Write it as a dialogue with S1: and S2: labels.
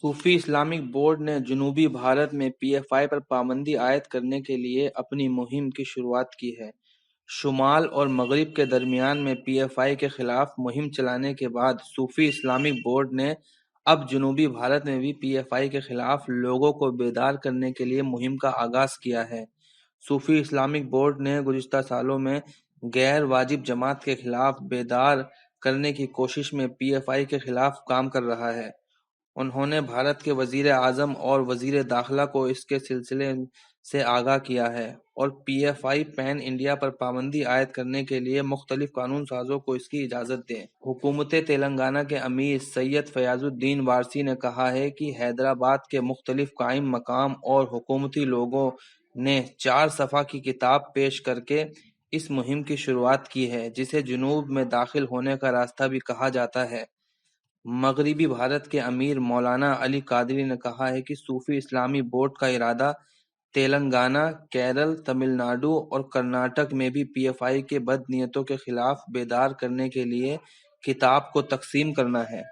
S1: صوفی Islamic board نے جنوبی بھارت میں پی ایف آئی پر پابندی عائد کرنے کے لیے اپنی مہم کی شروعات کی ہے۔ شمال اور مغرب کے درمیان میں پی ایف آئی کے خلاف مہم چلانے کے بعد صوفی اسلامک بورڈ نے اب جنوبی بھارت میں بھی پی ایف آئی کے خلاف لوگوں کو بیدار کرنے کے لیے مہم کا آغاز کیا ہے۔ صوفی اسلامک بورڈ نے گزشتہ سالوں میں غیر واجب جماعت کے خلاف بیدار کرنے کی کوشش میں پی ایف آئی کے خلاف کام کر رہا ہے۔ انہوں نے بھارت کے وزیر اعظم اور وزیر داخلہ کو اس کے سلسلے سے آگاہ کیا ہے اور پی ایف آئی پین انڈیا پر پابندی عائد کرنے کے لیے مختلف قانون سازوں کو اس کی اجازت دیں۔ حکومت تلنگانہ کے امیر سید فیاض الدین وارثی نے کہا ہے کہ حیدرآباد کے مختلف قائم مقام اور حکومتی لوگوں نے 4 صفحہ کی کتاب پیش کر کے اس مہم کی شروعات کی ہے، جسے جنوب میں داخل ہونے کا راستہ بھی کہا جاتا ہے۔ مغربی بھارت کے امیر مولانا علی قادری نے کہا ہے کہ صوفی اسلامی بورڈ کا ارادہ تلنگانہ، کیرل، تمل ناڈو اور کرناٹک میں بھی پی ایف آئی کے بد نیتوں کے خلاف بیدار کرنے کے لیے کتاب کو تقسیم کرنا ہے۔